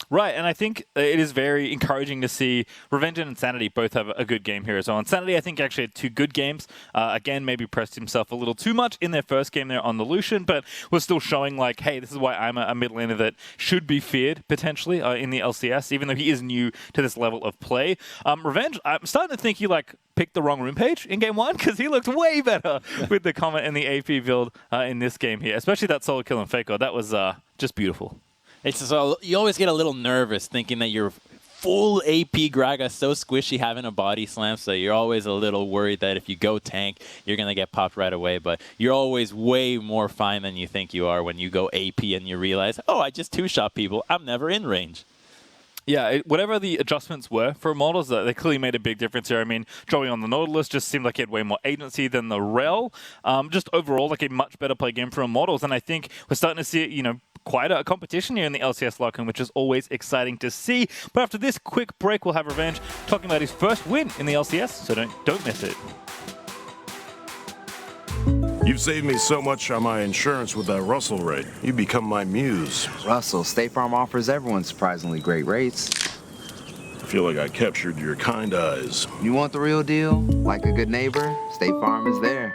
Right, and I think it is very encouraging to see Revenge and Insanity both have a good game here as well. Insanity, I think, actually had 2 good games. Again, maybe pressed himself a little too much in their first game there on the Lucian, but was still showing like, hey, this is why I'm a mid laner that should be feared, potentially, in the LCS, even though he is new to this level of play. Revenge, I'm starting to think he, picked the wrong room page in game 1, because he looked way better with the Comet and the AP build in this game here, especially that solo kill on Faker. That was just beautiful. It's so you always get a little nervous thinking that your full AP Graga so squishy having a body slam, so you're always a little worried that if you go tank, you're going to get popped right away. But you're always way more fine than you think you are when you go AP and you realize, oh, I just 2-shot people. I'm never in range. Yeah, whatever the adjustments were for Immortals, they clearly made a big difference here. I mean, Joey on the Nautilus just seemed like he had way more agency than the Rel. Just overall, a much better play game for Immortals. And I think we're starting to see, quite a competition here in the LCS Lock In, which is always exciting to see. But after this quick break, we'll have Revenge talking about his first win in the LCS, so don't miss it. You've saved me so much on my insurance with that Russell rate. You become my muse. Russell, State Farm offers everyone surprisingly great rates. I feel like I captured your kind eyes. You want the real deal? Like a good neighbor, State Farm is there.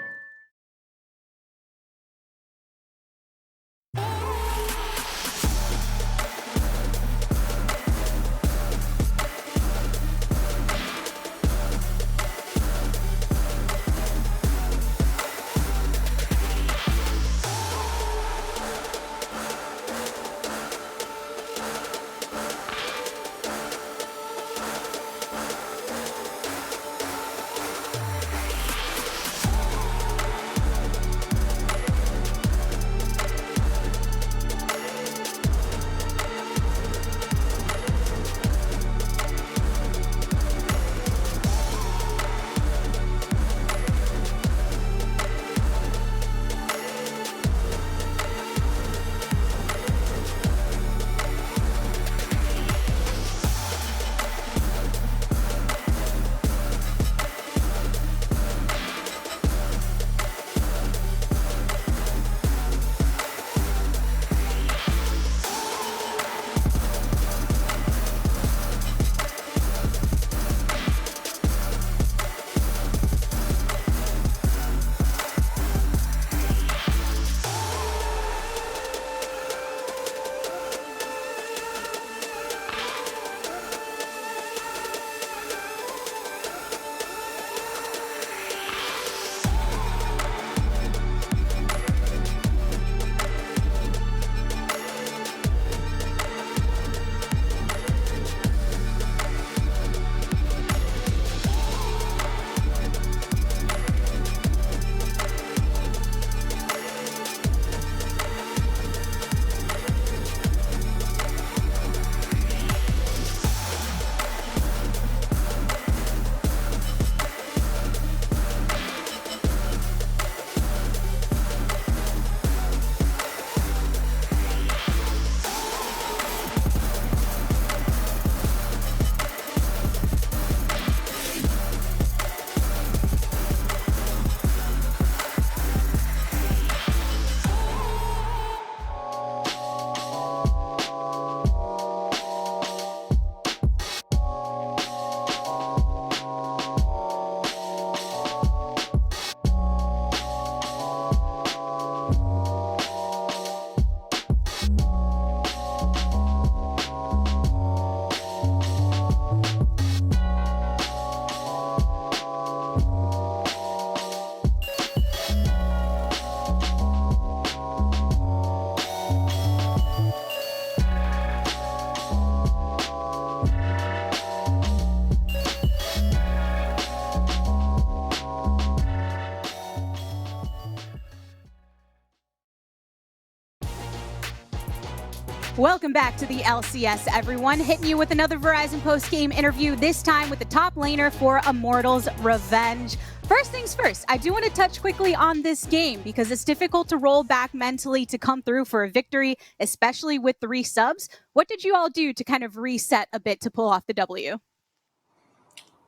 Welcome back to the LCS, everyone. Hitting you with another Verizon post-game interview, this time with the top laner for Immortals Revenge. First things first, I do want to touch quickly on this game because it's difficult to roll back mentally to come through for a victory, especially with 3 subs. What did you all do to kind of reset a bit to pull off the W?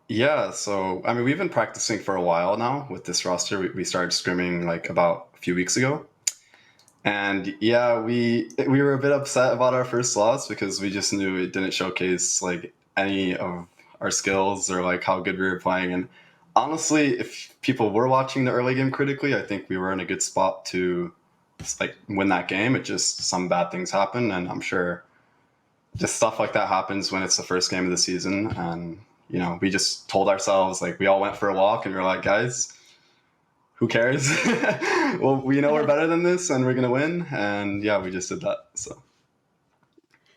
Yeah, so I mean, we've been practicing for a while now with this roster. We started scrimming like about a few weeks ago. And yeah, we were a bit upset about our first loss because we just knew it didn't showcase like any of our skills or like how good we were playing. And honestly, if people were watching the early game critically, I think we were in a good spot to like win that game. It just some bad things happen, and I'm sure just stuff like that happens when it's the first game of the season. And you know, we just told ourselves, like, we all went for a walk and we were like, guys, who cares? Well, we know we're better than this and we're going to win. And yeah, we just did that. So.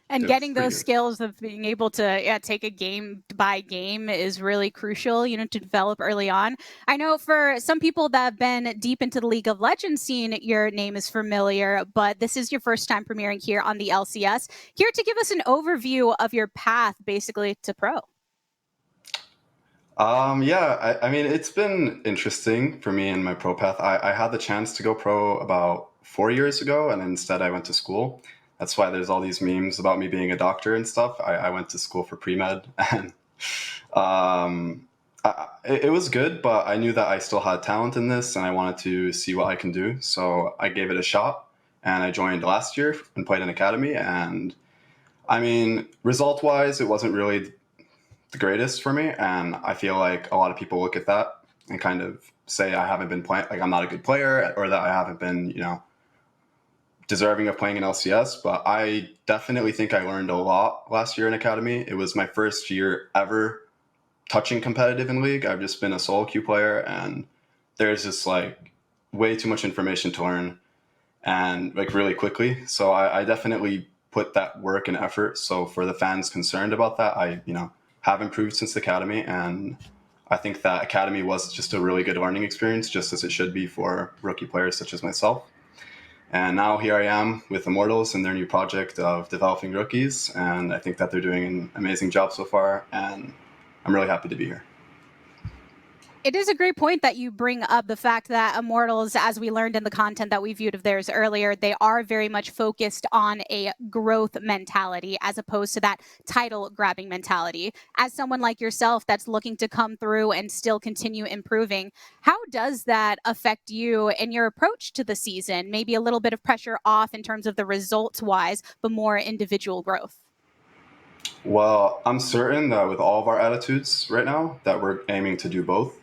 And getting those skills of being able to take a game by game is really crucial, you know, to develop early on. I know for some people that have been deep into the League of Legends scene, your name is familiar, but this is your first time premiering here on the LCS. Here to give us an overview of your path, basically, to pro. Yeah, I mean, it's been interesting for me in my pro path. I had the chance to go pro about 4 years ago, and instead I went to school. That's why there's all these memes about me being a doctor and stuff. I went to school for pre-med, and it was good, but I knew that I still had talent in this, and I wanted to see what I can do. So I gave it a shot, and I joined last year and played in academy. And I mean, result-wise, it wasn't really the greatest for me, and I feel like a lot of people look at that and kind of say I haven't been playing, like I'm not a good player, or that I haven't been, you know, deserving of playing in LCS. But I definitely think I learned a lot last year in academy. It was my first year ever touching competitive in League. I've just been a solo queue player, and there's just like way too much information to learn, and like really quickly. So I definitely put that work and effort. So for the fans concerned about that, I, you know, have improved since the academy, and I think that academy was just a really good learning experience, just as it should be for rookie players such as myself. And now here I am with Immortals and their new project of developing rookies, and I think that they're doing an amazing job so far, and I'm really happy to be here. It is a great point that you bring up the fact that Immortals, as we learned in the content that we viewed of theirs earlier, they are very much focused on a growth mentality as opposed to that title grabbing mentality. As someone like yourself that's looking to come through and still continue improving, how does that affect you in your approach to the season? Maybe a little bit of pressure off in terms of the results wise, but more individual growth. Well, I'm certain that with all of our attitudes right now, that we're aiming to do both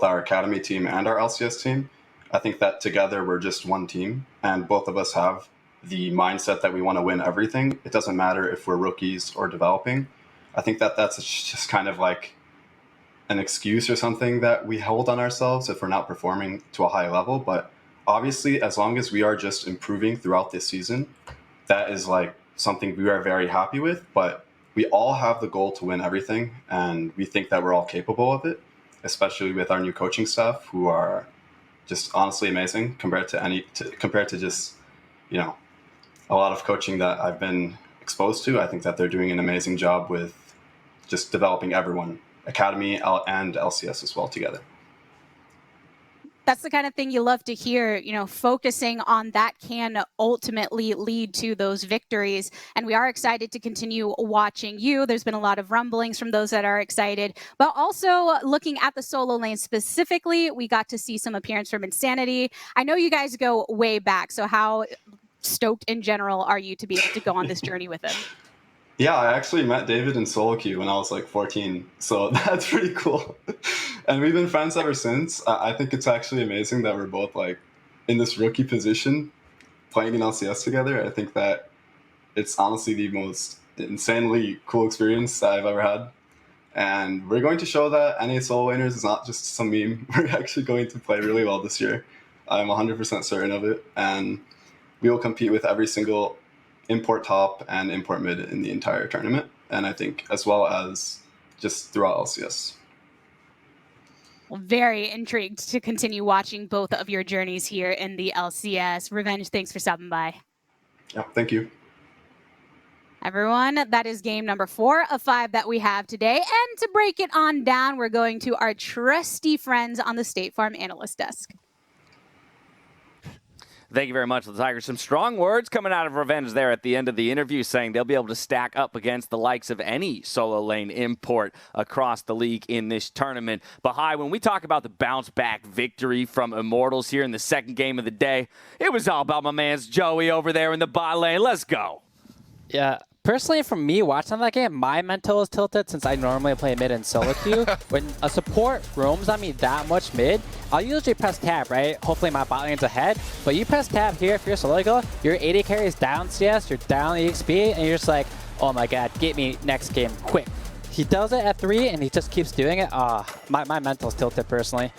our academy team and our LCS team. I think that together we're just one team, and both of us have the mindset that we want to win everything. It doesn't matter if we're rookies or developing. I think that that's just kind of like an excuse or something that we hold on ourselves if we're not performing to a high level. But obviously, as long as we are just improving throughout this season, that is like something we are very happy with. But we all have the goal to win everything, and we think that we're all capable of it, especially with our new coaching staff, who are just honestly amazing compared to just, you know, a lot of coaching that I've been exposed to. I think that they're doing an amazing job with just developing everyone, academy and LCS as well together. That's the kind of thing you love to hear, you know, focusing on that can ultimately lead to those victories. And we are excited to continue watching you. There's been a lot of rumblings from those that are excited, but also looking at the solo lane specifically, we got to see some appearance from Insanity. I know you guys go way back. So how stoked in general are you to be able to go on this journey with him? Yeah, I actually met David in solo queue when I was like 14, so that's pretty cool. And we've been friends ever since. I think it's actually amazing that we're both like in this rookie position playing in LCS together. I think that it's honestly the most insanely cool experience that I've ever had. And we're going to show that NA solo laners is not just some meme. We're actually going to play really well this year. I'm 100% certain of it. And we will compete with every single import top and import mid in the entire tournament, and I think as well as just throughout LCS. Well, very intrigued to continue watching both of your journeys here in the LCS. Revenge, thanks for stopping by. Yeah, thank you. Everyone, that is game number 4 of 5 that we have today. And to break it on down, we're going to our trusty friends on the State Farm analyst desk. Thank you very much, the Tigers. Some strong words coming out of Revenge there at the end of the interview, saying they'll be able to stack up against the likes of any solo lane import across the league in this tournament. But hi, when we talk about the bounce-back victory from Immortals here in the second game of the day, it was all about my man's Joey over there in the bot lane. Let's go. Yeah. Personally, for me, watching that game, my mental is tilted since I normally play mid and solo queue. When a support roams on me that much mid, I'll usually press tab, right? Hopefully my bot lane's ahead. But you press tab here if you're solo go, your AD carry is down CS, you're down EXP, and you're just like, oh my god, get me next game, quick. He does it at 3, and he just keeps doing it. My mental's tilted personally.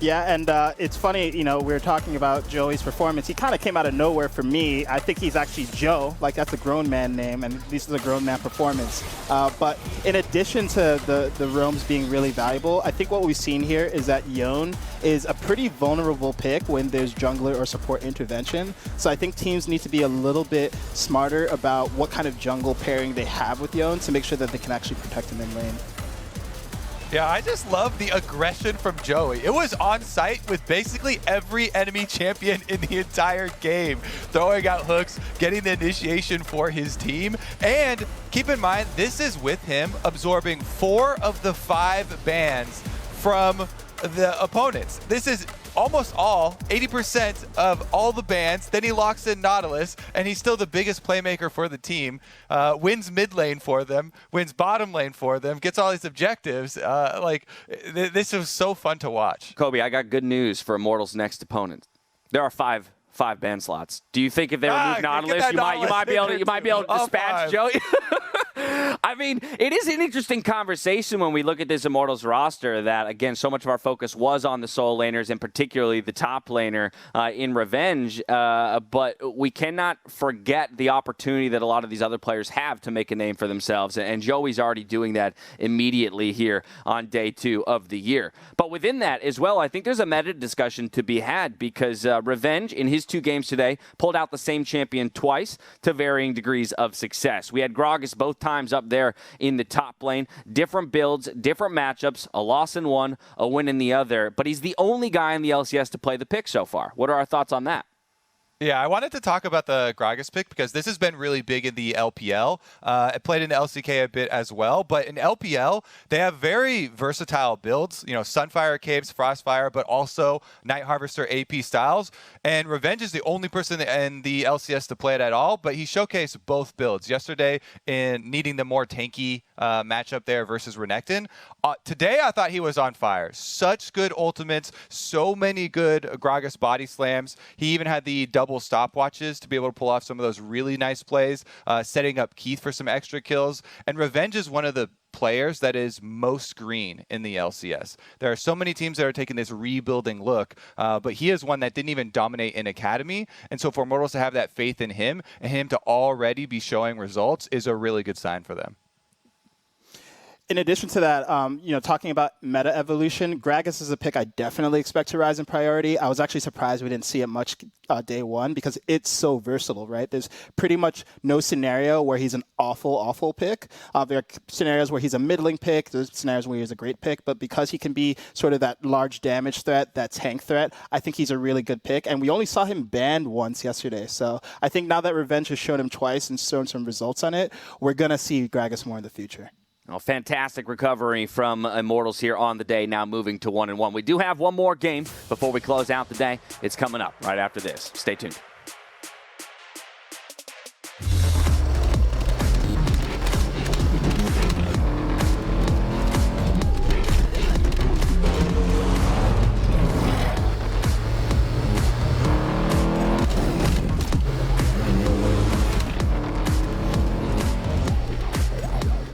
Yeah, and it's funny, you know, we were talking about Joey's performance. He kind of came out of nowhere for me. I think he's actually Joe, like that's a grown man name, and this is a grown man performance. But in addition to the roams being really valuable, I think what we've seen here is that Yone is a pretty vulnerable pick when there's jungler or support intervention. So I think teams need to be a little bit smarter about what kind of jungle pairing they have with Yone to make sure that they can actually protect him in lane. Yeah, I just love the aggression from Joey. It was on site with basically every enemy champion in the entire game, throwing out hooks, getting the initiation for his team. And keep in mind, this is with him absorbing 4 of the 5 bans from the opponents. This is almost all, 80% of all the bans. Then he locks in Nautilus, and he's still the biggest playmaker for the team. Wins mid lane for them, wins bottom lane for them, gets all these objectives. This was so fun to watch. Kobe, I got good news for Immortals' next opponent. There are 5 ban slots. Do you think if they remove Nautilus, you might be able to dispatch Joey? I mean, it is an interesting conversation when we look at this Immortals roster that, again, so much of our focus was on the solo laners and particularly the top laner in Revenge. But we cannot forget the opportunity that a lot of these other players have to make a name for themselves. And Joey's already doing that immediately here on day 2 of the year. But within that as well, I think there's a meta discussion to be had because Revenge, in his 2 games today, pulled out the same champion twice to varying degrees of success. We had Gragas both times up there in the top lane. Different builds, different matchups, a loss in one, a win in the other. But he's the only guy in the LCS to play the pick so far. What are our thoughts on that? Yeah, I wanted to talk about the Gragas pick because this has been really big in the LPL. It played in the LCK a bit as well, but in LPL, they have very versatile builds, you know, Sunfire Caves, Frostfire, but also Night Harvester AP styles. And Revenge is the only person in the LCS to play it at all, but he showcased both builds yesterday in needing the more tanky matchup there versus Renekton. Today, I thought he was on fire. Such good ultimates, so many good Gragas body slams. He even had the double stopwatches to be able to pull off some of those really nice plays, setting up Keith for some extra kills. And Revenge is one of the players that is most green in the LCS. There are so many teams that are taking this rebuilding look, but he is one that didn't even dominate in Academy. And so for Immortals to have that faith in him and him to already be showing results is a really good sign for them. In addition to that, you know, talking about meta evolution, Gragas is a pick I definitely expect to rise in priority. I was actually surprised we didn't see it much day 1 because it's so versatile, right? There's pretty much no scenario where he's an awful pick. There are scenarios where he's a middling pick. There's scenarios where he's a great pick. But because he can be sort of that large damage threat, that tank threat, I think he's a really good pick. And we only saw him banned once yesterday. So I think now that Revenge has shown him twice and shown some results on it, we're going to see Gragas more in the future. Well, fantastic recovery from Immortals here on the day, now moving to 1-1. We do have one more game before we close out the day. It's coming up right after this. Stay tuned.